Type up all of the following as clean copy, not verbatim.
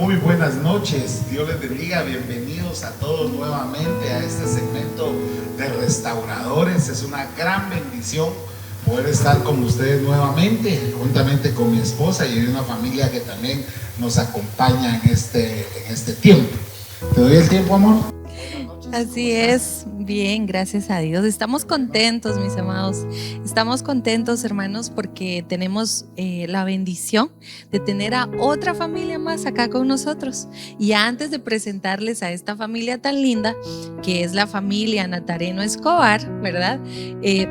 Muy buenas noches, Dios les bendiga, bienvenidos a todos nuevamente a este segmento de Restauradores. Es una gran bendición poder estar con ustedes nuevamente, juntamente con mi esposa y una familia que también nos acompaña en este tiempo. ¿Te doy el tiempo, amor? Así es, bien, gracias a Dios. Estamos contentos, mis amados. Estamos contentos, hermanos, porque tenemos la bendición de tener a otra familia más acá con nosotros. Y antes de presentarles a esta familia tan linda, que es la familia Natareno Escobar, ¿verdad?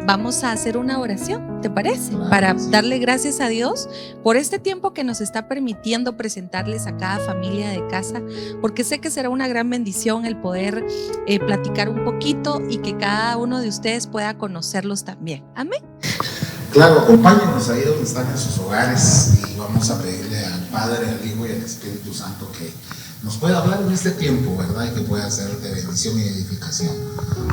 Vamos a hacer una oración, ¿te parece? Para darle gracias a Dios por este tiempo que nos está permitiendo presentarles a cada familia de casa, porque sé que será una gran bendición el poder platicar un poquito y que cada uno de ustedes pueda conocerlos también. Amén. Claro, acompáñenos ahí donde están en sus hogares y vamos a pedirle al Padre, al Hijo y al Espíritu Santo que nos pueda hablar en este tiempo, ¿verdad? Y que pueda ser de bendición y edificación.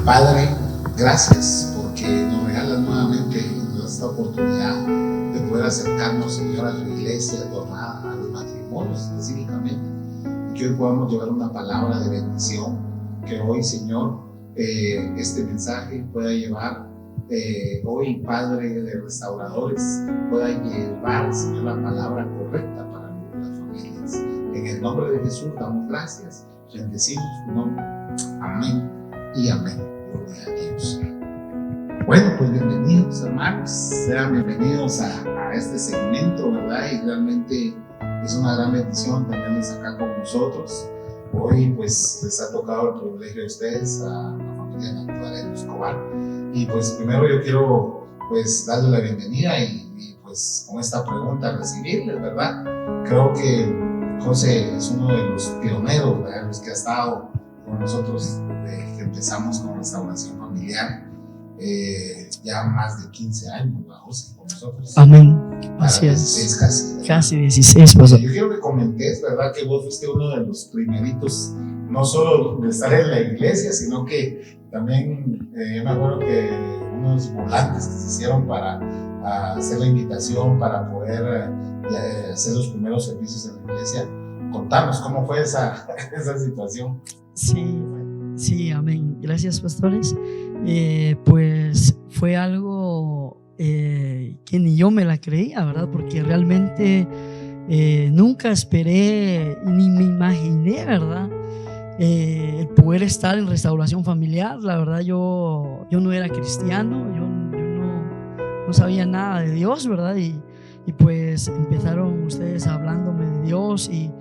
Padre, gracias porque nos regalas nuevamente esta oportunidad de poder acercarnos, Señor, a tu iglesia, a los matrimonios específicamente, y que hoy podamos llevar una palabra de bendición. Que hoy, Señor, este mensaje pueda llevar, hoy, Padre de Restauradores, pueda llevar, Señor, la palabra correcta para las familias. En el nombre de Jesús damos gracias, bendecimos tu nombre. Amén y amén. Gloria a Dios. Bueno, pues bienvenidos, hermanos, sean bienvenidos a este segmento, ¿verdad? Y realmente es una gran bendición tenerles acá con nosotros. Hoy pues les ha tocado el privilegio a ustedes, a la familia Natareno Escobar, y pues primero yo quiero pues darle la bienvenida y pues con esta pregunta recibirles, ¿verdad? Creo que José es uno de los pioneros, ¿verdad? Los que ha estado con nosotros desde que empezamos con Restauración Familiar, ya más de 15 años, ¿verdad, José, con nosotros? Amén, así es, casi 16, pasó. Yo quiero que comentes, ¿verdad? Que vos fuiste uno de los primeritos, no solo de estar en la iglesia, sino que también, yo me acuerdo que unos volantes que se hicieron para hacer la invitación, para poder hacer los primeros servicios en la iglesia. Contanos, ¿cómo fue esa situación? Sí, amén. Gracias, pastores. Pues fue algo que ni yo me la creía, ¿verdad? Porque realmente nunca esperé ni me imaginé, ¿verdad? El poder estar en Restauración Familiar. La verdad, yo no era cristiano, yo no sabía nada de Dios, ¿verdad? Y pues empezaron ustedes hablándome de Dios y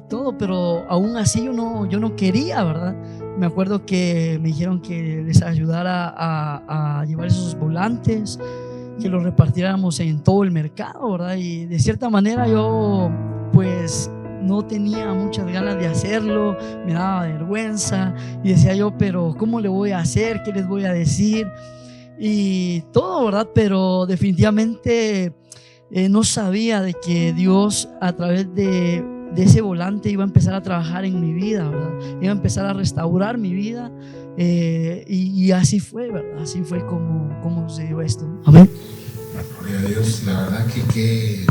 todo, pero aún así yo no quería, ¿verdad? Me acuerdo que me dijeron que les ayudara a llevar esos volantes, que los repartiéramos en todo el mercado, ¿verdad? Y de cierta manera yo pues no tenía muchas ganas de hacerlo, me daba vergüenza y decía yo, pero ¿cómo le voy a hacer? ¿Qué les voy a decir? Y todo, ¿verdad? Pero definitivamente no sabía de que Dios a través de ese volante iba a empezar a trabajar en mi vida, ¿verdad? Iba a empezar a restaurar mi vida, y así fue, ¿verdad? Así fue como se dio esto. Amén. Gloria a Dios, la verdad que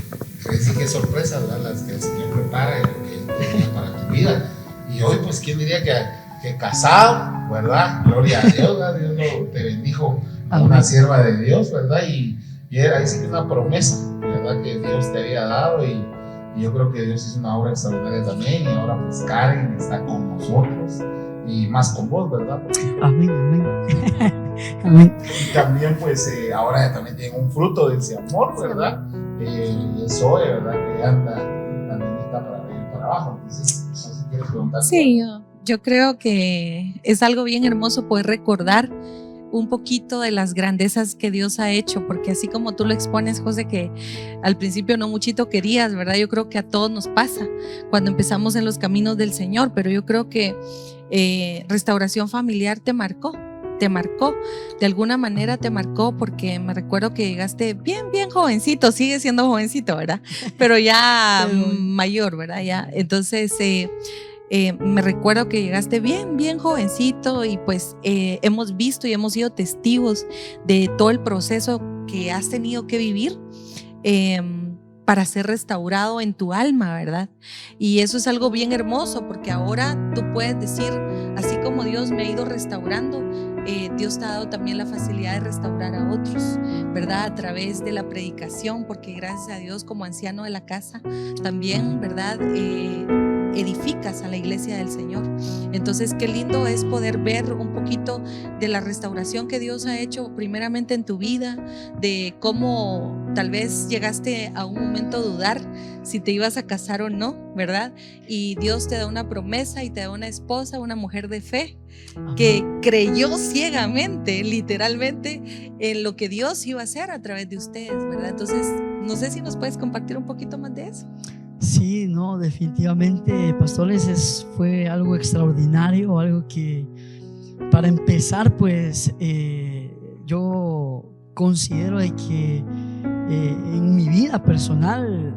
qué sorpresa, ¿verdad? Las que el Señor prepara y lo que tenía para tu vida. Y hoy, pues, ¿quién diría que casado, ¿verdad? Gloria a Dios, ¿verdad? Dios te bendijo a una sierva de Dios, ¿verdad? Y era ahí sí que una promesa, ¿verdad? Que Dios te había dado y yo creo que Dios hizo una obra extraordinaria también. Y ahora pues Karen está con nosotros y más con vos, ¿verdad? Amén, amén. Amén. Y también pues ahora también tiene un fruto de ese amor, ¿verdad? Zoe, ¿verdad? Que anda también está para arriba y para abajo. Entonces, no sé si quieres preguntar. Sí, yo creo que es algo bien hermoso poder recordar un poquito de las grandezas que Dios ha hecho, porque así como tú lo expones, José, que al principio no muchito querías, ¿verdad? Yo creo que a todos nos pasa cuando empezamos en los caminos del Señor, pero yo creo que Restauración Familiar te marcó, de alguna manera te marcó, porque me recuerdo que llegaste bien jovencito, sigue siendo jovencito, ¿verdad? Pero ya mayor, ¿verdad? Ya, entonces me recuerdo que llegaste bien jovencito y pues hemos visto y hemos sido testigos de todo el proceso que has tenido que vivir. para ser restaurado en tu alma, ¿verdad? Y eso es algo bien hermoso, porque ahora tú puedes decir, así como Dios me ha ido restaurando, Dios te ha dado también la facilidad de restaurar a otros, ¿verdad? A través de la predicación, porque gracias a Dios, como anciano de la casa, también, ¿verdad? Edificas a la iglesia del Señor. Entonces, qué lindo es poder ver un poquito de la restauración que Dios ha hecho primeramente en tu vida, de cómo tal vez llegaste a un momento a dudar si te ibas a casar o no, ¿verdad? Y Dios te da una promesa y te da una esposa, una mujer de fe que creyó ciegamente, literalmente, en lo que Dios iba a hacer a través de ustedes, ¿verdad? Entonces, no sé si nos puedes compartir un poquito más de eso. Sí, no, definitivamente, pastores, fue algo extraordinario, algo que, para empezar, pues yo considero de que en mi vida personal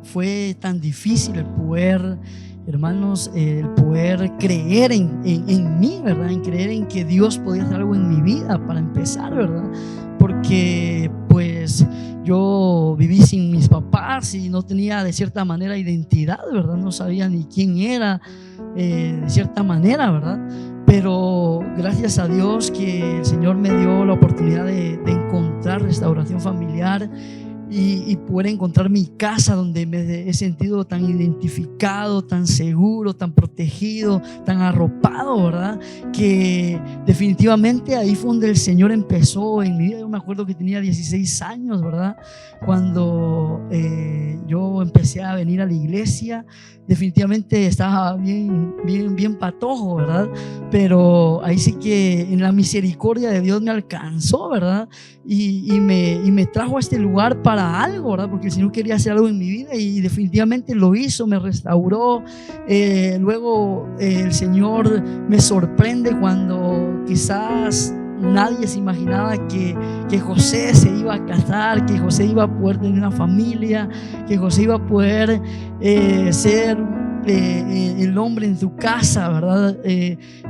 fue tan difícil el poder, hermanos, el poder creer en mí, ¿verdad? En creer en que Dios podía hacer algo en mi vida, para empezar, ¿verdad? Porque pues yo viví sin mis papás y no tenía de cierta manera identidad, ¿verdad? No sabía ni quién era, de cierta manera, ¿verdad? Pero gracias a Dios que el Señor me dio la oportunidad de encontrar restauración familiar y poder encontrar mi casa, donde me he sentido tan identificado, tan seguro, tan protegido, tan arropado, ¿verdad? Que definitivamente ahí fue donde el Señor empezó en mi vida. Yo me acuerdo que tenía 16 años, ¿verdad? Cuando yo empecé a venir a la iglesia. Definitivamente estaba bien patojo, ¿verdad? Pero ahí sí que en la misericordia de Dios me alcanzó, ¿verdad? Y me trajo a este lugar para algo, ¿verdad? Porque el Señor quería hacer algo en mi vida y definitivamente lo hizo, me restauró. Luego el Señor me sorprende cuando quizás nadie se imaginaba que José se iba a casar, que José iba a poder tener una familia, que José iba a poder ser el hombre en su casa, ¿verdad?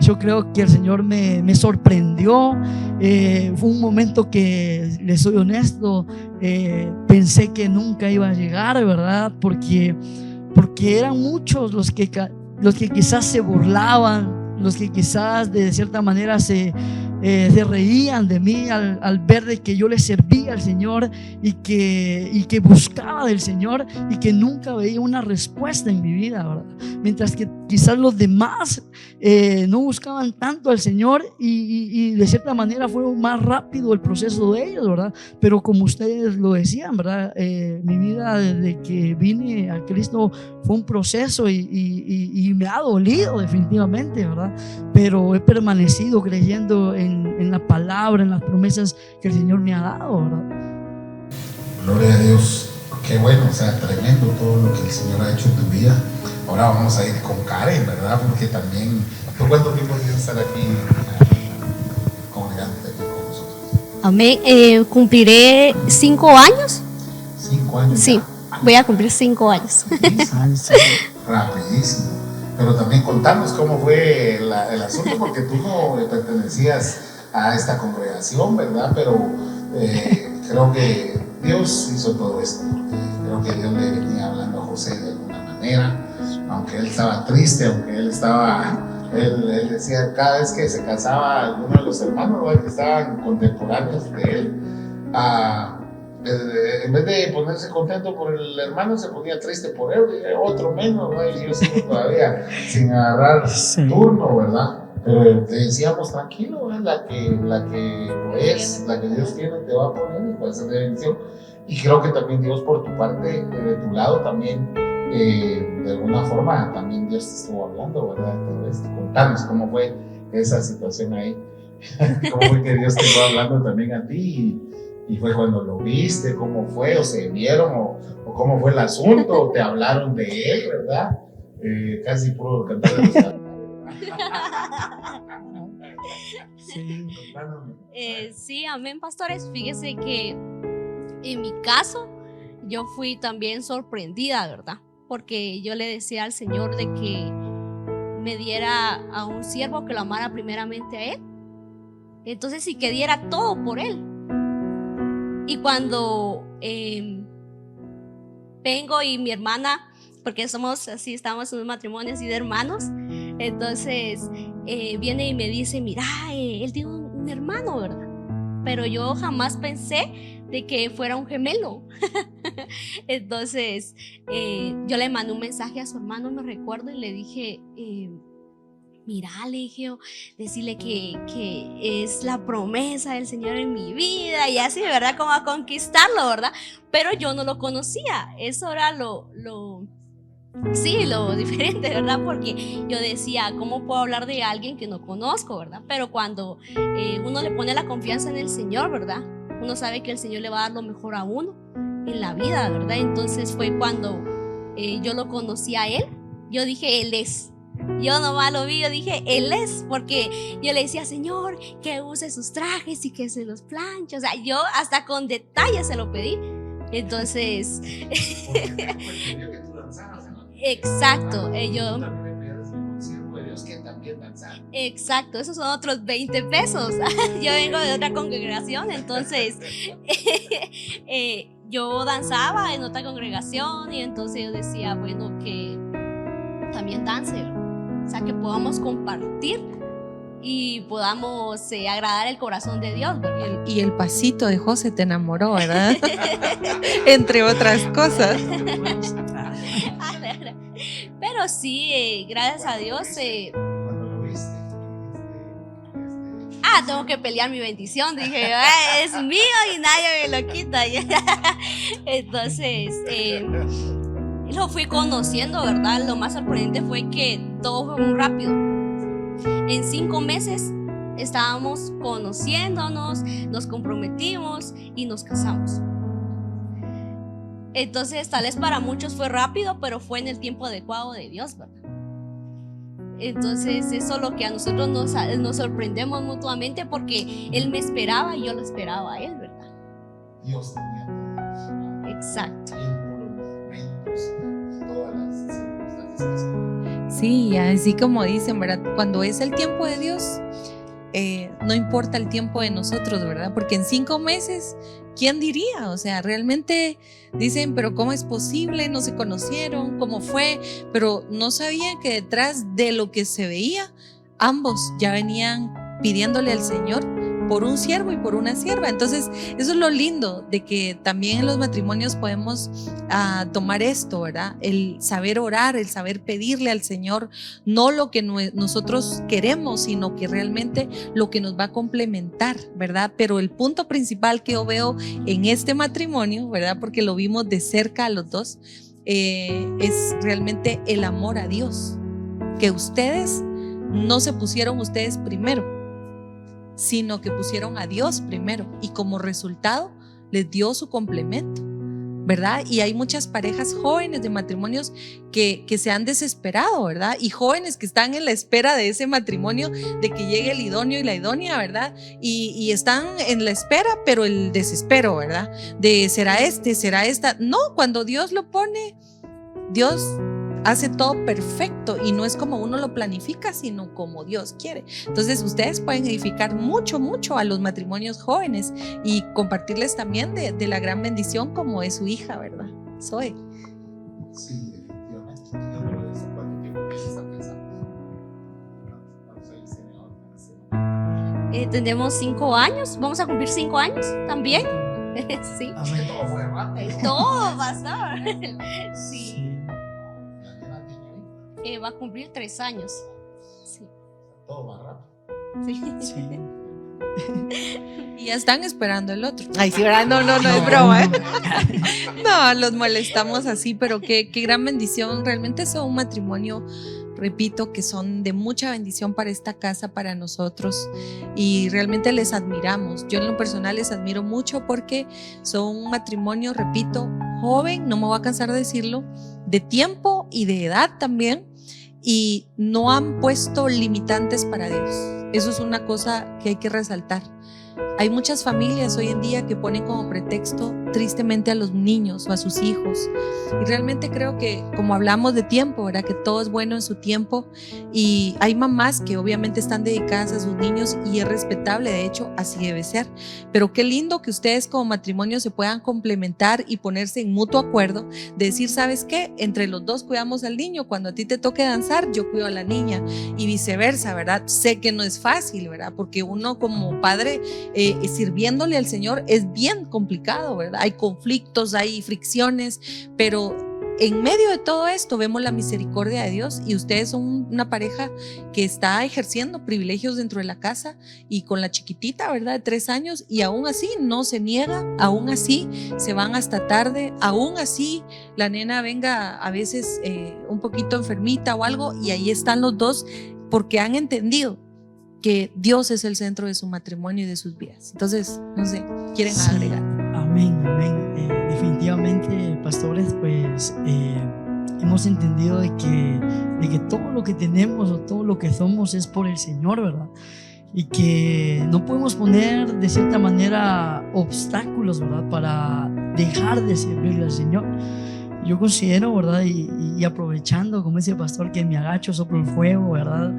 Yo creo que el Señor me sorprendió. Fue un momento que, les soy honesto, pensé que nunca iba a llegar, ¿verdad? Porque eran muchos los que quizás se burlaban, los que quizás de cierta manera se reían de mí al ver de que yo le servía al Señor y que buscaba del Señor y que nunca veía una respuesta en mi vida, ¿verdad? Mientras que quizás los demás no buscaban tanto al Señor y de cierta manera fue más rápido el proceso de ellos, ¿verdad? Pero como ustedes lo decían, ¿verdad? Mi vida desde que vine a Cristo fue un proceso y me ha dolido definitivamente, ¿verdad? Pero he permanecido creyendo en la palabra, en las promesas que el Señor me ha dado, ¿verdad? Gloria a Dios, qué bueno, o sea, tremendo todo lo que el Señor ha hecho en tu vida. Ahora vamos a ir con Karen, ¿verdad? Porque también, ¿tú cuánto tiempo tienes que estar aquí congregándote aquí con nosotros? Amén. Cumpliré 5 años. 5 años. Sí, voy a cumplir 5 años. Rapidísimo. Pero también contanos cómo fue el asunto, porque tú no pertenecías a esta congregación, ¿verdad? Pero creo que Dios hizo todo esto, porque creo que Dios le venía hablando a José de alguna manera, aunque él estaba triste, aunque él decía, cada vez que se casaba alguno de los hermanos, ¿no?, que estaban contemporáneos de él, en vez de ponerse contento por el hermano, se ponía triste por él, otro menos, ¿no? Y yo sigo todavía sin agarrar turno, ¿verdad? Pero te decíamos, tranquilo, ¿eh? La que Dios tiene te va a poner y va a ser de bendición. Y creo que también Dios, por tu parte, de tu lado también, de alguna forma, también Dios te estuvo hablando, ¿verdad? Entonces, contanos cómo fue esa situación ahí. Cómo fue que Dios te estuvo hablando también a ti y fue cuando lo viste, cómo fue, o se vieron, o cómo fue el asunto, o te hablaron de él, ¿verdad? Casi puedo cantar de los cantares. Sí, amén, pastores. Fíjese que en mi caso yo fui también sorprendida, ¿verdad? Porque yo le decía al Señor de que me diera a un siervo que lo amara primeramente a Él. Entonces, sí, que diera todo por Él. Y cuando vengo y mi hermana, porque somos así, estamos en un matrimonio así de hermanos, entonces viene y me dice, mira, él tiene un hermano, ¿verdad? Pero yo jamás pensé de que fuera un gemelo. Entonces yo le mandé un mensaje a su hermano, me recuerdo, y le dije, mira, le dije, decirle que es la promesa del Señor en mi vida, y así, ¿verdad? Como a conquistarlo, ¿verdad? Pero yo no lo conocía. Eso era lo diferente, ¿verdad? Porque yo decía, ¿cómo puedo hablar de alguien que no conozco, ¿verdad? Pero cuando uno le pone la confianza en el Señor, ¿verdad? Uno sabe que el Señor le va a dar lo mejor a uno en la vida, ¿verdad? Entonces fue cuando yo lo conocí a él. Yo dije, Él es. Yo nomás lo vi, yo dije, Él es, porque yo le decía, Señor, que use sus trajes y que se los planche. O sea, yo hasta con detalle se lo pedí. Entonces, exacto, exacto, esos son otros 20 pesos. Yo vengo de otra congregación, entonces yo danzaba en otra congregación, y entonces yo decía, bueno, que también dance, o sea, que podamos compartir y podamos agradar el corazón de Dios, ¿verdad? Y el pasito de José te enamoró, ¿verdad? Entre otras cosas. Pero sí, gracias a Dios. Cuando lo viste. Tengo que pelear mi bendición. Dije, es mío y nadie me lo quita. Entonces, lo fui conociendo, ¿verdad? Lo más sorprendente fue que todo fue muy rápido. En 5 meses estábamos conociéndonos, nos comprometimos y nos casamos. Entonces, tal vez para muchos fue rápido, pero fue en el tiempo adecuado de Dios, ¿verdad? Entonces, eso es lo que a nosotros nos sorprendemos mutuamente, porque Él me esperaba y yo lo esperaba a Él, ¿verdad? Dios tenía todo. Exacto. Todas las circunstancias. Sí, así como dicen, ¿verdad? Cuando es el tiempo de Dios, no importa el tiempo de nosotros, ¿verdad? Porque en 5 meses, ¿quién diría? O sea, realmente dicen, pero ¿cómo es posible? No se conocieron, ¿cómo fue? Pero no sabían que detrás de lo que se veía, ambos ya venían pidiéndole al Señor por un siervo y por una sierva. Entonces, eso es lo lindo de que también en los matrimonios podemos tomar esto, ¿verdad? El saber orar, el saber pedirle al Señor, no lo que nosotros queremos, sino que realmente lo que nos va a complementar, ¿verdad? Pero el punto principal que yo veo en este matrimonio, ¿verdad? Porque lo vimos de cerca a los dos, es realmente el amor a Dios, que ustedes no se pusieron ustedes primero, sino que pusieron a Dios primero, y como resultado les dio su complemento, ¿verdad? Y hay muchas parejas jóvenes de matrimonios que se han desesperado, ¿verdad? Y jóvenes que están en la espera de ese matrimonio, de que llegue el idóneo y la idónea, ¿verdad? Y están en la espera, pero el desespero, ¿verdad? De será este, será esta. No, cuando Dios lo pone, Dios hace todo perfecto, y no es como uno lo planifica, sino como Dios quiere. Entonces ustedes pueden edificar mucho a los matrimonios jóvenes y compartirles también de la gran bendición como es su hija, ¿verdad? Zoe. Sí, definitivamente. Yo no lo he visto. ¿Cuánto tiempo empiezas a pensar? Tenemos 5 años, vamos a cumplir 5 años también. Sí. Todo fue rápido. Todo, pastor. Sí. Va a cumplir 3 años. Sí. Todo va rápido. Sí. Sí. Y ya están esperando el otro. Ay, sí, ¿verdad? No, es broma, ¿eh? No, los molestamos así, pero qué gran bendición. Realmente son un matrimonio, repito, que son de mucha bendición para esta casa, para nosotros, y realmente les admiramos. Yo en lo personal les admiro mucho porque son un matrimonio, repito, joven, no me voy a cansar de decirlo, de tiempo y de edad también, y no han puesto limitantes para Dios. Eso es una cosa que hay que resaltar. Hay muchas familias hoy en día que ponen como pretexto tristemente a los niños o a sus hijos, y realmente creo que, como hablamos de tiempo, ¿verdad?, que todo es bueno en su tiempo, y hay mamás que obviamente están dedicadas a sus niños y es respetable, de hecho así debe ser, pero qué lindo que ustedes como matrimonio se puedan complementar y ponerse en mutuo acuerdo de decir, ¿sabes qué? Entre los dos cuidamos al niño, cuando a ti te toque danzar yo cuido a la niña, y viceversa, ¿verdad? Sé que no es fácil, ¿verdad?, porque uno como padre sirviéndole al Señor es bien complicado, ¿verdad? Hay conflictos, hay fricciones, pero en medio de todo esto vemos la misericordia de Dios, y ustedes son una pareja que está ejerciendo privilegios dentro de la casa, y con la chiquitita, ¿verdad?, de 3 años, y aún así no se niega, aún así se van hasta tarde, aún así la nena venga a veces un poquito enfermita o algo, y ahí están los dos porque han entendido que Dios es el centro de su matrimonio y de sus vidas. Entonces, no sé, ¿quieren agregar? Amén, amén. Definitivamente, pastores, pues hemos entendido de que todo lo que tenemos o todo lo que somos es por el Señor, ¿verdad? Y que no podemos poner de cierta manera obstáculos, ¿verdad?, para dejar de servirle al Señor. Yo considero, ¿verdad?, y aprovechando, como dice el pastor, que me agacho, soplo el fuego, ¿verdad?,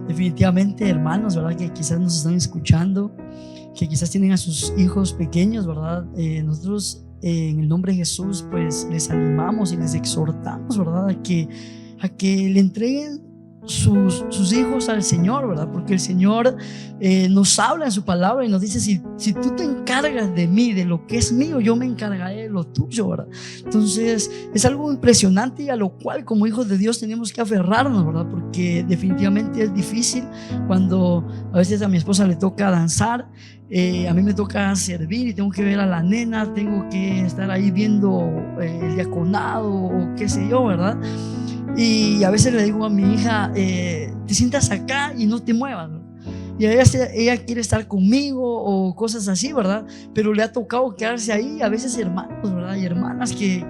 definitivamente, hermanos, ¿verdad?, que quizás nos están escuchando, que quizás tienen a sus hijos pequeños, ¿verdad? Nosotros en el nombre de Jesús pues les animamos y les exhortamos, ¿verdad?, a que le entreguen sus hijos al Señor, ¿verdad? Porque el Señor nos habla en su palabra y nos dice, si tú te encargas de mí, de lo que es mío, yo me encargaré de lo tuyo, ¿verdad? Entonces es algo impresionante, y a lo cual como hijos de Dios tenemos que aferrarnos, ¿verdad? Porque definitivamente es difícil cuando a veces a mi esposa le toca danzar, a mí me toca servir y tengo que ver a la nena, tengo que estar ahí viendo el diaconado o qué sé yo, ¿verdad? Y a veces le digo a mi hija, te sientas acá y no te muevas, ¿no? Y a veces ella quiere estar conmigo o cosas así, ¿verdad? Pero le ha tocado quedarse ahí, a veces hermanos, ¿verdad? Y hermanas que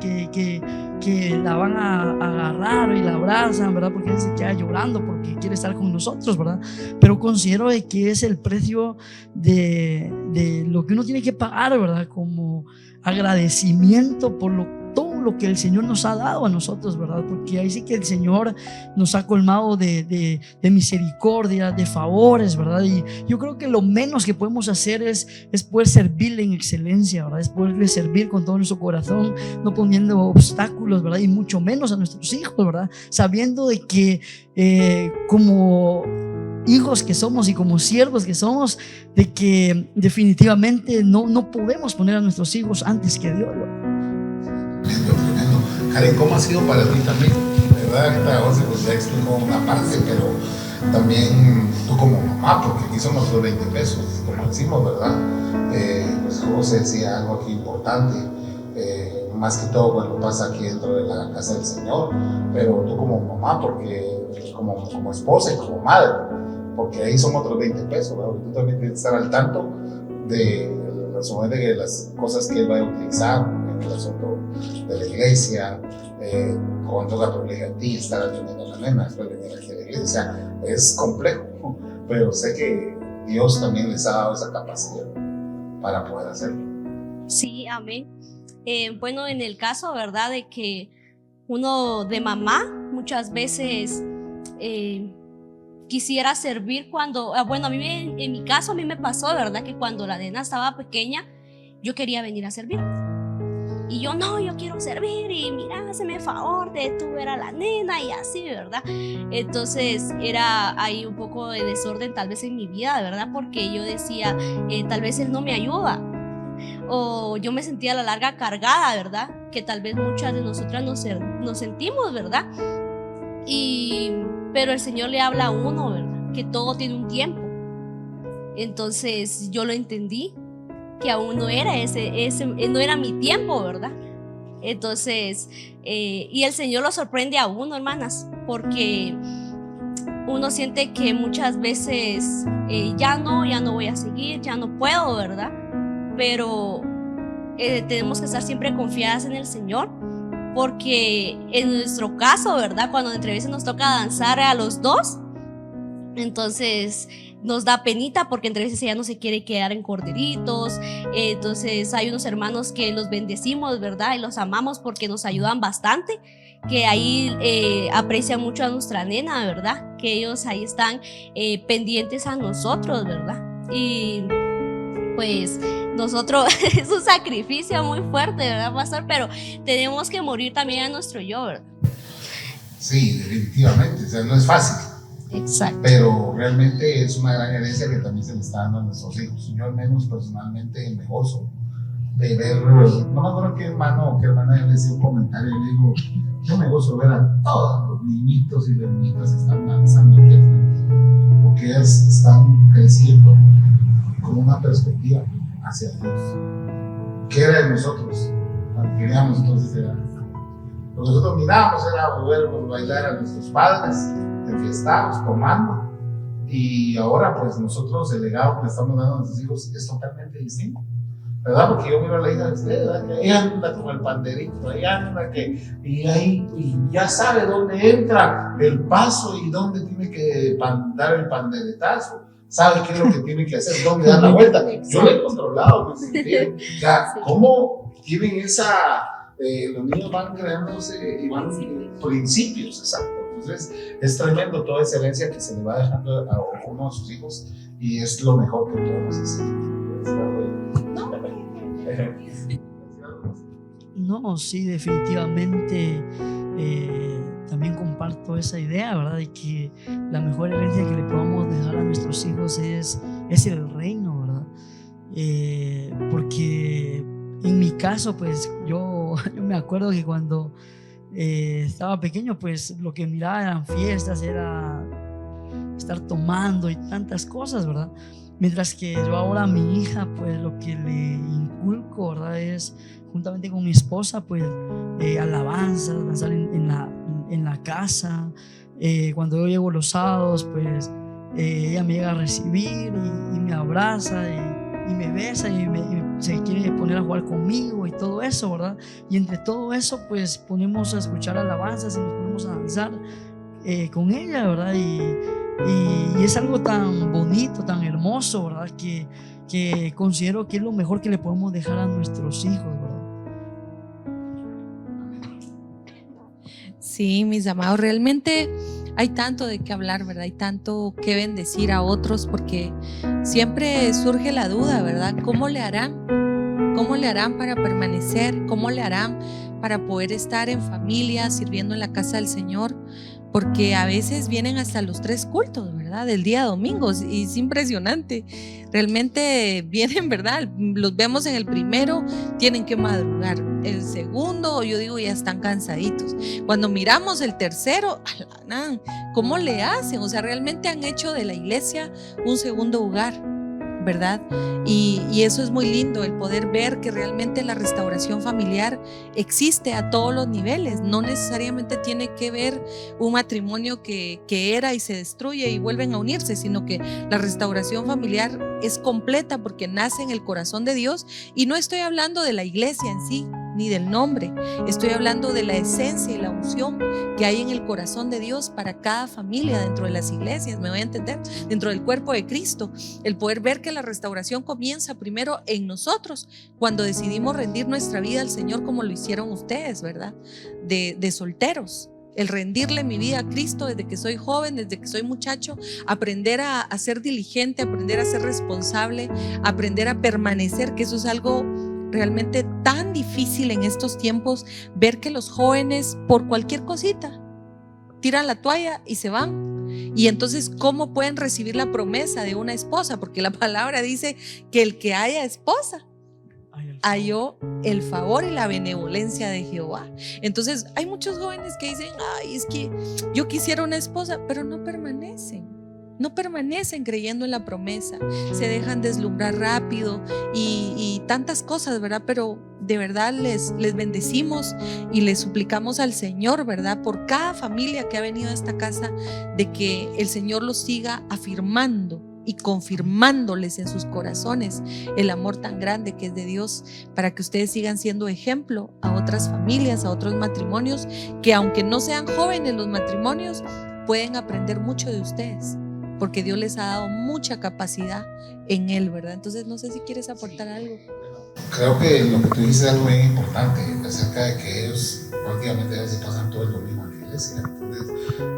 la van a agarrar y la abrazan, ¿verdad? Porque ella se queda llorando porque quiere estar con nosotros, ¿verdad? Pero considero de que es el precio de lo que uno tiene que pagar, ¿verdad? Como agradecimiento por todo lo que el Señor nos ha dado a nosotros, ¿verdad? Porque ahí sí que el Señor nos ha colmado de misericordia, de favores, ¿verdad? Y yo creo que lo menos que podemos hacer es poder servirle en excelencia, ¿verdad? Es poderle servir con todo nuestro corazón, no poniendo obstáculos, ¿verdad? Y mucho menos a nuestros hijos, ¿verdad? Sabiendo de que como hijos que somos y como siervos que somos, de que definitivamente no podemos poner a nuestros hijos antes que Dios, ¿verdad? Tremendo. Karen, ¿cómo ha sido para ti también? ¿Verdad? Ahorita José pues ya explicó una parte, pero también tú como mamá, porque aquí somos los 20 pesos, como decimos, ¿verdad? Pues José decía algo aquí importante, más que todo cuando pasa aquí dentro de la casa del Señor, pero tú como mamá, porque como esposa y como madre, porque ahí son otros 20 pesos, ¿verdad? Porque tú también tienes que estar al tanto de las cosas que él va a utilizar en el asunto de la iglesia, cuando la privilegia a ti estar atendiendo a la nena, después venir aquí a la iglesia. O sea, es complejo, pero sé que Dios también les ha dado esa capacidad para poder hacerlo. Sí, amén. Bueno, en el caso, ¿verdad?, de que uno de mamá muchas veces quisiera servir cuando, bueno, a mí en mi caso a mí me pasó, ¿verdad?, que cuando la nena estaba pequeña yo quería venir a servir. Y yo quiero servir y mira, hazme favor de tú ver a la nena y así, ¿verdad? Entonces era ahí un poco de desorden tal vez en mi vida, ¿verdad? Porque yo decía, tal vez él no me ayuda. O yo me sentía a la larga cargada, ¿verdad? Que tal vez muchas de nosotras nos sentimos, ¿verdad? Pero el Señor le habla a uno, ¿verdad? Que todo tiene un tiempo. Entonces yo lo entendí, que aún no era no era mi tiempo, ¿verdad? Entonces, y el Señor lo sorprende a uno, hermanas, porque uno siente que muchas veces ya no voy a seguir, ya no puedo, ¿verdad? Pero tenemos que estar siempre confiadas en el Señor, porque en nuestro caso, ¿verdad?, cuando entre veces nos toca danzar a los dos, entonces nos da penita porque entre veces ella no se quiere quedar en corderitos. Entonces hay unos hermanos que los bendecimos, ¿verdad? Y los amamos porque nos ayudan bastante, que ahí aprecian mucho a nuestra nena, ¿verdad? Que ellos ahí están pendientes a nosotros, ¿verdad? Y pues nosotros es un sacrificio muy fuerte, ¿verdad, pastor? Pero tenemos que morir también a nuestro yo, ¿verdad? Sí, definitivamente, o sea, no es fácil. Exacto. Pero realmente es una gran herencia que también se le está dando a nuestros hijos. Yo al menos personalmente me gozo de ver, no me acuerdo qué hermano o qué hermana le decía un comentario, y le digo, yo me gozo de ver a todos los niñitos y las niñitas que están avanzando aquí al frente, porque ellas están creciendo con una perspectiva hacia Dios. ¿Qué era de nosotros? Cuando queríamos entonces era, lo que nosotros mirábamos era volver bailar a nuestros padres, enfiestados, tomando, y ahora pues nosotros el legado que le estamos dando a nuestros hijos es totalmente distinto, ¿verdad? Porque yo miro a la hija de usted, ¿verdad? Que ella anda con el panderito, ella anda y ahí y ya sabe dónde entra el paso y dónde tiene que dar el panderetazo, sabe qué es lo que tiene que hacer, dónde dar la vuelta. Yo lo he controlado, pues, o sea, cómo tienen esa, los niños van creándose y van principios, exacto. Entonces es tremendo toda esa herencia que se le va dejando a uno de sus hijos, y es lo mejor que podemos hacer. No, sí, definitivamente también comparto esa idea, ¿verdad? De que la mejor herencia que le podamos dejar a nuestros hijos es el reino, ¿verdad? Porque en mi caso, pues yo me acuerdo que cuando estaba pequeño, pues lo que miraba eran fiestas, era estar tomando y tantas cosas, ¿verdad? Mientras que yo ahora a mi hija, pues lo que le inculco, ¿verdad? Es juntamente con mi esposa, pues alabanzas, danzar en la casa. Cuando yo llego los sábados, pues ella me llega a recibir y me abraza y me besa y se quiere poner a jugar conmigo y todo eso, ¿verdad? Y entre todo eso, pues ponemos a escuchar alabanzas y nos ponemos a danzar con ella, ¿verdad? Y es algo tan bonito, tan hermoso, ¿verdad? Que considero que es lo mejor que le podemos dejar a nuestros hijos, ¿verdad? Sí, mis amados, realmente hay tanto de qué hablar, ¿verdad? Hay tanto que bendecir a otros, porque siempre surge la duda, ¿verdad? ¿Cómo le harán? ¿Cómo le harán para permanecer? ¿Cómo le harán para poder estar en familia, sirviendo en la casa del Señor? Porque a veces vienen hasta los 3 cultos, ¿verdad? Del día domingo, y es impresionante. Realmente vienen, ¿verdad? Los vemos en el primero, tienen que madrugar. El segundo, yo digo, ya están cansaditos. Cuando miramos el tercero, ¿cómo le hacen? O sea, realmente han hecho de la iglesia un segundo hogar, ¿verdad? Y eso es muy lindo, el poder ver que realmente la restauración familiar existe a todos los niveles. No necesariamente tiene que ver un matrimonio que era y se destruye y vuelven a unirse, sino que la restauración familiar es completa porque nace en el corazón de Dios. Y no estoy hablando de la iglesia en sí, ni del nombre, estoy hablando de la esencia y la unción que hay en el corazón de Dios para cada familia dentro de las iglesias, me voy a entender, dentro del cuerpo de Cristo. El poder ver que la restauración comienza primero en nosotros, cuando decidimos rendir nuestra vida al Señor, como lo hicieron ustedes, ¿verdad? De solteros. El rendirle mi vida a Cristo desde que soy joven, desde que soy muchacho, aprender a ser diligente, aprender a ser responsable, aprender a permanecer, que eso es algo realmente tan difícil en estos tiempos, ver que los jóvenes por cualquier cosita tiran la toalla y se van. Y entonces, ¿cómo pueden recibir la promesa de una esposa? Porque la palabra dice que el que haya esposa halló el favor y la benevolencia de Jehová. Entonces hay muchos jóvenes que dicen, ay, es que yo quisiera una esposa, pero no permanecen creyendo en la promesa, se dejan deslumbrar rápido y tantas cosas, ¿verdad? Pero de verdad les bendecimos y les suplicamos al Señor, ¿verdad? Por cada familia que ha venido a esta casa, de que el Señor los siga afirmando y confirmándoles en sus corazones el amor tan grande que es de Dios, para que ustedes sigan siendo ejemplo a otras familias, a otros matrimonios, que aunque no sean jóvenes los matrimonios, pueden aprender mucho de ustedes, porque Dios les ha dado mucha capacidad en Él, ¿verdad? Entonces no sé si quieres aportar algo. Creo que lo que tú dices es algo bien importante acerca de que ellos prácticamente a veces pasan todo el domingo en la iglesia. Entonces,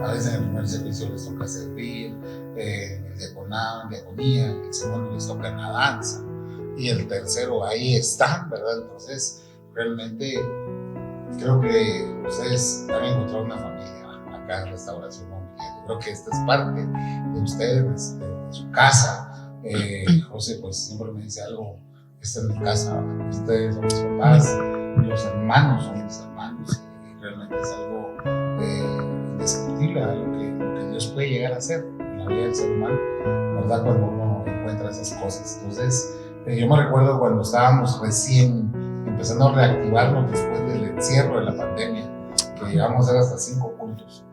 a veces en el primer servicio les toca servir, en el diaconado, en diaconía, en el segundo les toca en la danza, y el tercero ahí están, ¿verdad? Entonces, realmente creo que ustedes han encontrado una familia acá en Restauración Familiar. Yo creo que esta es parte de ustedes, de su casa. José, pues siempre me dice algo. Esta es mi casa, ustedes son mis papás, los hermanos son mis hermanos, y realmente es algo indiscutible, lo que Dios puede llegar a hacer en la vida del ser humano, ¿verdad? Cuando uno encuentra esas cosas. Entonces, yo me recuerdo cuando estábamos recién empezando a reactivarnos después del encierro de la pandemia, que llegamos a hacer hasta 5 cultos.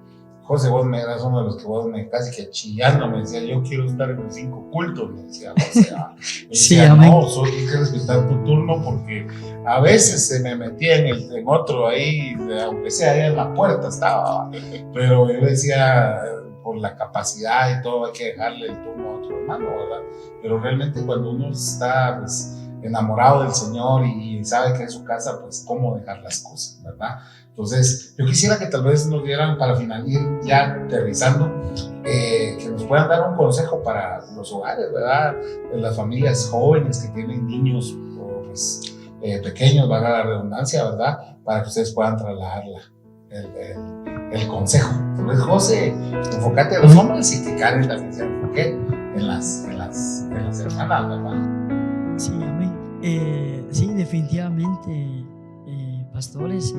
José, vos me eras uno de los que vos me casi que chillando me decía, yo quiero estar en los 5 cultos, me decía José. Sí, decía, amén. no, solo tienes que respetar tu turno, porque a veces se me metía en otro ahí, aunque sea ahí en la puerta estaba, pero yo decía, por la capacidad y todo hay que dejarle el turno a otro hermano, ¿verdad? Pero realmente cuando uno está pues, enamorado del Señor y sabe que es su casa, pues cómo dejar las cosas, ¿verdad? Entonces, yo quisiera que tal vez nos dieran, para finalizar, ya aterrizando, que nos puedan dar un consejo para los hogares, ¿verdad? De las familias jóvenes que tienen niños pues, pequeños, valga la redundancia, ¿verdad? Para que ustedes puedan trasladar el consejo. Entonces, José, enfócate a los hombres y que Karen también se enfoque en las hermanas, ¿verdad? Sí, amén. Sí, definitivamente, pastores,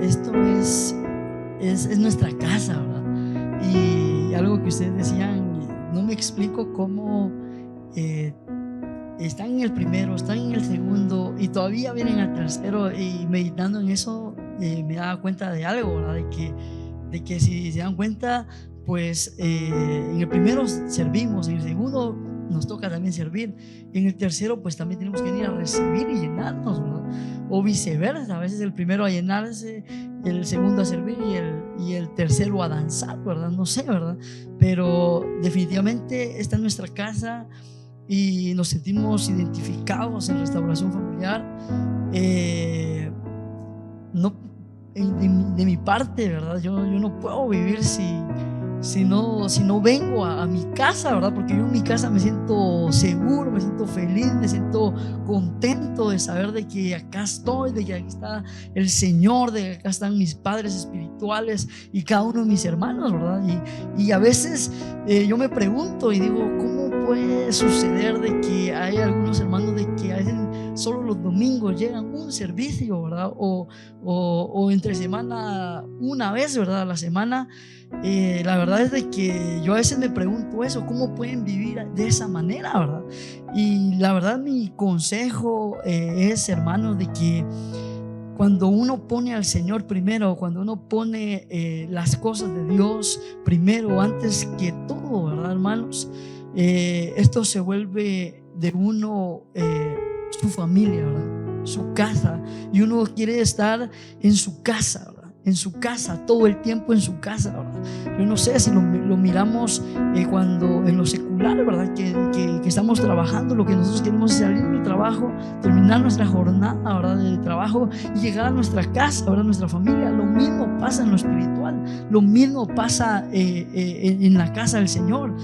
esto es nuestra casa, ¿verdad? Y algo que ustedes decían, no me explico cómo están en el primero, están en el segundo y todavía vienen al tercero, y meditando en eso me daba cuenta de algo, ¿verdad? De que si se dan cuenta, pues en el primero servimos, en el segundo nos toca también servir, en el tercero pues también tenemos que venir a recibir y llenarnos, ¿verdad? O viceversa, a veces el primero a llenarse, el segundo a servir y el tercero a danzar, ¿verdad? No sé, ¿verdad? Pero definitivamente esta es nuestra casa y nos sentimos identificados en Restauración Familiar. No, de mi parte, ¿verdad? Yo no puedo vivir si no vengo a mi casa, ¿verdad? Porque yo en mi casa me siento seguro, me siento feliz, me siento contento de saber de que acá estoy, de que aquí está el Señor, de que acá están mis padres espirituales y cada uno de mis hermanos, ¿verdad? Y a veces yo me pregunto y digo, ¿cómo puede suceder de que hay algunos hermanos de que a veces solo los domingos llegan un servicio, ¿verdad? O entre semana una vez, ¿verdad? A la semana. La verdad es de que yo a veces me pregunto eso, ¿cómo pueden vivir de esa manera, verdad? Y la verdad mi consejo es, hermanos, de que cuando uno pone al Señor primero, cuando uno pone las cosas de Dios primero, antes que todo, ¿verdad, hermanos? Esto se vuelve de uno su familia, ¿verdad? Su casa, y uno quiere estar en su casa, ¿verdad? En su casa, todo el tiempo en su casa, ¿verdad? Yo no sé si lo miramos cuando en lo secular, ¿verdad? Que estamos trabajando, lo que nosotros queremos es salir del trabajo, terminar nuestra jornada, ¿verdad? De trabajo y llegar a nuestra casa, ¿verdad? Nuestra familia. Lo mismo pasa en lo espiritual, lo mismo pasa en la casa del Señor.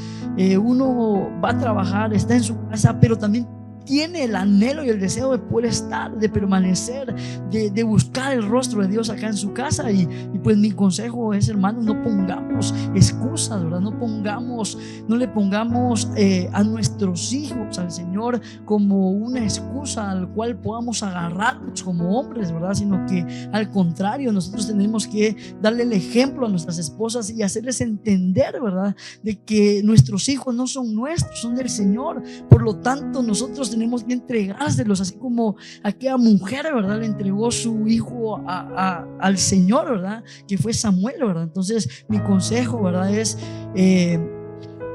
Uno va a trabajar, está en su casa, pero también tiene el anhelo y el deseo de poder estar, de permanecer, de buscar el rostro de Dios acá en su casa. Y pues mi consejo es, hermanos, no pongamos excusas, ¿verdad? No le pongamos a nuestros hijos al Señor como una excusa al cual podamos agarrarnos como hombres, ¿verdad? Sino que al contrario, nosotros tenemos que darle el ejemplo a nuestras esposas y hacerles entender, ¿verdad? De que nuestros hijos no son nuestros, son del Señor. Por lo tanto, nosotros tenemos que entregárselos, así como aquella mujer, ¿verdad? Le entregó su hijo al Señor, ¿verdad? Que fue Samuel, ¿verdad? Entonces mi consejo, ¿verdad? Es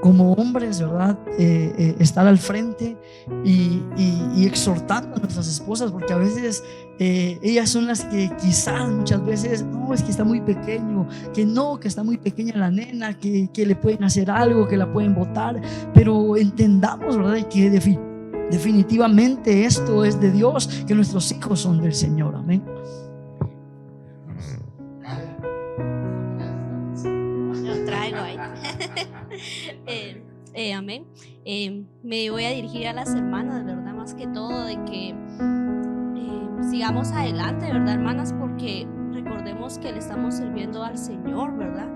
como hombres, ¿verdad? Estar al frente y exhortando a nuestras esposas, porque a veces ellas son las que quizás muchas veces, no, es que está muy pequeño, que no, que está muy pequeña la nena, que le pueden hacer algo, que la pueden botar, pero entendamos, ¿verdad? Que definitivamente esto es de Dios, que nuestros hijos son del Señor, amén. Lo traigo ahí. Amén. Me voy a dirigir a las hermanas, ¿verdad? Más que todo de que sigamos adelante, ¿verdad, hermanas? Porque recordemos que le estamos sirviendo al Señor, ¿verdad?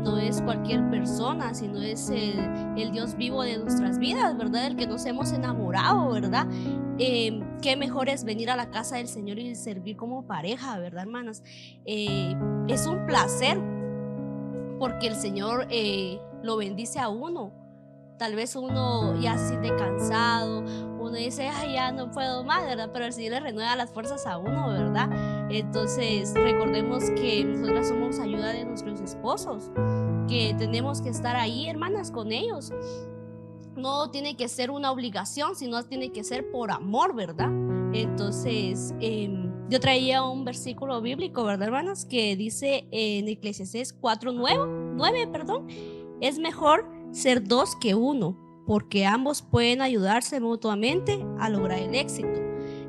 No es cualquier persona, sino es el Dios vivo de nuestras vidas, ¿verdad? El que nos hemos enamorado, ¿verdad? Qué mejor es venir a la casa del Señor y servir como pareja, ¿verdad, hermanas? Es un placer porque el Señor lo bendice a uno. Tal vez uno ya se siente cansado, uno dice, ay, ya no puedo más, ¿verdad? Pero el Señor le renueva las fuerzas a uno, ¿verdad? Entonces recordemos que nosotras somos ayuda de nuestros esposos, que tenemos que estar ahí, hermanas, con ellos. No tiene que ser una obligación, sino tiene que ser por amor, ¿verdad? Entonces yo traía un versículo bíblico, ¿verdad, hermanas? Que dice en Eclesiastés 4:9, es mejor ser dos que uno, porque ambos pueden ayudarse mutuamente a lograr el éxito.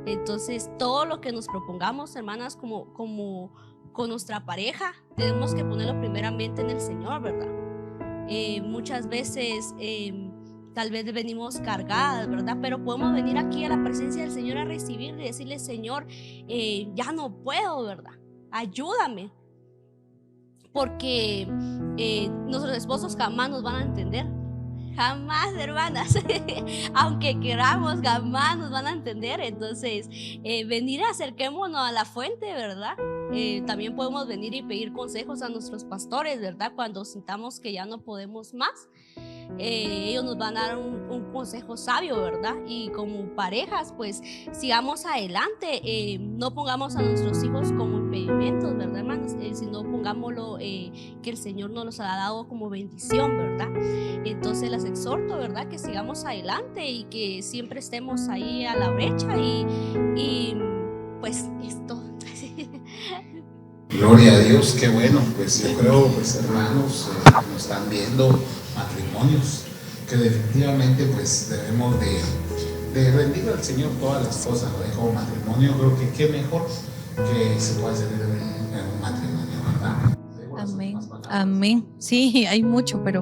Entonces todo lo que nos propongamos, hermanas, como con nuestra pareja, tenemos que ponerlo primeramente en el Señor, ¿verdad? Muchas veces tal vez venimos cargadas, ¿verdad? Pero podemos venir aquí a la presencia del Señor a recibir y decirle, Señor, ya no puedo, ¿verdad? Ayúdame. Porque nuestros esposos jamás nos van a entender. Jamás, hermanas. Aunque queramos, jamás nos van a entender. Entonces, venir, acerquémonos a la fuente, ¿verdad? También podemos venir y pedir consejos a nuestros pastores, ¿verdad? Cuando sintamos que ya no podemos más. Ellos nos van a dar un consejo sabio, ¿verdad? Y como parejas, pues sigamos adelante, no pongamos a nuestros hijos como impedimentos, ¿verdad, hermanos? Sino pongámoslo que el Señor nos los ha dado como bendición, ¿verdad? Entonces las exhorto, ¿verdad? Que sigamos adelante y que siempre estemos ahí a la brecha y pues esto. Gloria a Dios, qué bueno. Pues yo creo, pues hermanos, nos están viendo matrimonios que definitivamente pues debemos de rendir al Señor todas las cosas, ¿verdad? Como matrimonio, creo que qué mejor que se pueda hacer en un matrimonio, ¿verdad? Amén, amén. Sí, hay mucho, pero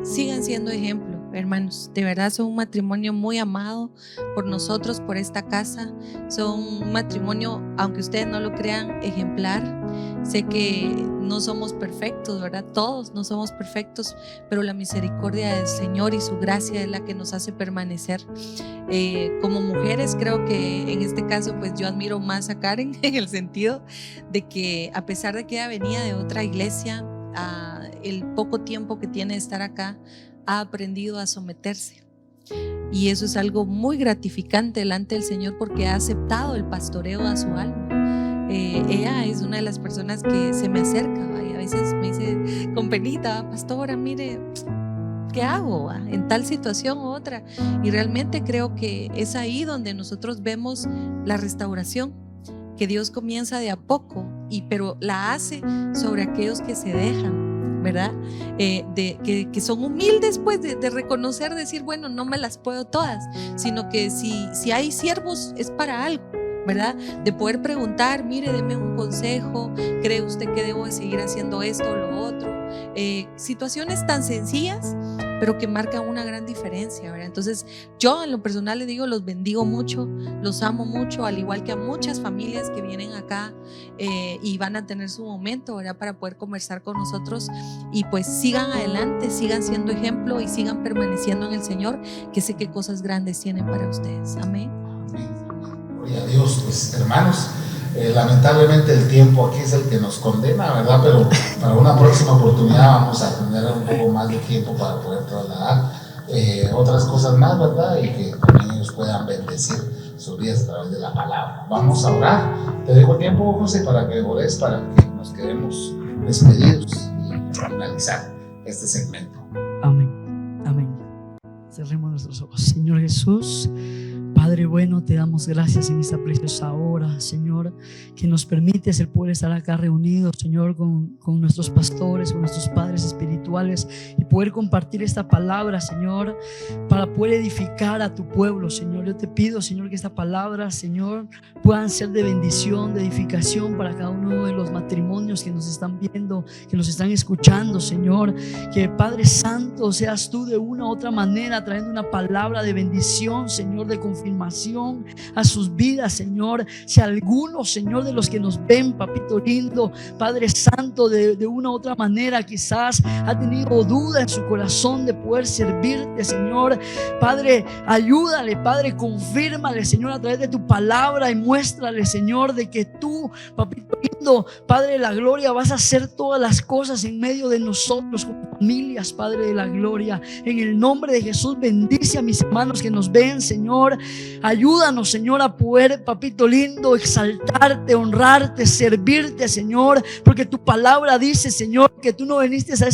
sigan siendo ejemplo, hermanos. De verdad son un matrimonio muy amado por nosotros, por esta casa. Son un matrimonio, aunque ustedes no lo crean, ejemplar. Sé que no somos perfectos, ¿verdad? Todos no somos perfectos, pero la misericordia del Señor y su gracia es la que nos hace permanecer. Como mujeres, creo que en este caso, pues yo admiro más a Karen en el sentido de que a pesar de que ella venía de otra iglesia, el poco tiempo que tiene de estar acá, ha aprendido a someterse. Y eso es algo muy gratificante delante del Señor porque ha aceptado el pastoreo a su alma. Ella es una de las personas que se me acerca y a veces me dice con penita, pastora, mire, ¿qué hago en tal situación u otra? Y realmente creo que es ahí donde nosotros vemos la restauración, que Dios comienza de a poco, pero la hace sobre aquellos que se dejan, ¿verdad? Que son humildes, pues, de reconocer, decir, bueno, no me las puedo todas, sino que si hay siervos es para algo, ¿verdad? De poder preguntar, mire, deme un consejo, ¿cree usted que debo de seguir haciendo esto o lo otro? Situaciones tan sencillas, pero que marcan una gran diferencia, ¿verdad? Entonces yo en lo personal les digo, los bendigo mucho, los amo mucho, al igual que a muchas familias que vienen acá y van a tener su momento, ¿verdad? Para poder conversar con nosotros y pues sigan adelante, sigan siendo ejemplo y sigan permaneciendo en el Señor, que sé que cosas grandes tienen para ustedes. Amén. Gloria a Dios. Pues hermanos, lamentablemente el tiempo aquí es el que nos condena, ¿verdad? Pero para una próxima oportunidad vamos a tener un poco más de tiempo para poder trasladar otras cosas más, ¿verdad? Y que también ellos puedan bendecir sus vidas a través de la palabra. Vamos a orar. Te dejo tiempo, José, para que ores, para que nos quedemos despedidos y finalizar este segmento. Amén. nuestros ojos. Señor Jesús, Padre bueno, te damos gracias en esta preciosa hora, Señor, que nos permites el poder estar acá reunidos, Señor, con nuestros pastores, con nuestros padres espirituales, y poder compartir esta palabra, Señor, para poder edificar a tu pueblo, Señor. Yo te pido, Señor, que esta palabra, Señor, puedan ser de bendición, de edificación para cada uno de los matrimonios que nos están viendo, que nos están escuchando, Señor. Que Padre Santo, seas tú de una u otra manera trayendo una palabra de bendición, Señor, de confirmación a sus vidas, Señor. Si alguno, Señor, de los que nos ven, papito lindo, Padre Santo, de una u otra manera quizás ha tenido duda en su corazón de poder servirte, Señor, Padre, ayúdale, Padre, confírmale, Señor, a través de tu palabra, y muéstrale, Señor, de que tú, papito lindo, Padre de la gloria, vas a hacer todas las cosas en medio de nosotros como familias, Padre de la gloria. En el nombre de Jesús, bendice a mis hermanos que nos ven, Señor. Ayúdanos, Señor, a poder, papito lindo, exaltarte, honrarte, servirte, Señor, porque tu palabra dice, Señor, que tú no viniste a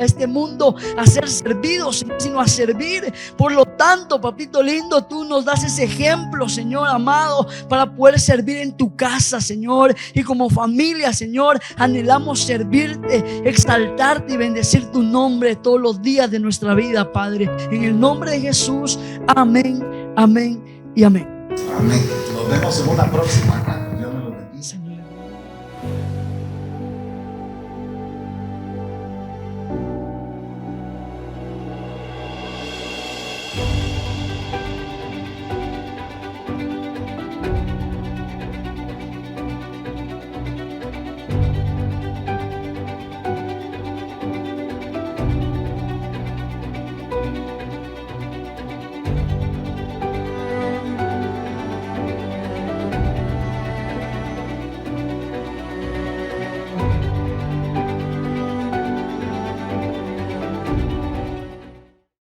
este mundo a ser servido, sino a servir. Por lo tanto, papito lindo, tú nos das ese ejemplo, Señor amado, para poder servir en tu casa, Señor, y como familia, Señor, anhelamos servirte, exaltarte y bendecir tu nombre todos los días de nuestra vida, Padre. En el nombre de Jesús, amén, amén y amén. Amén. Nos vemos en una próxima, hermano.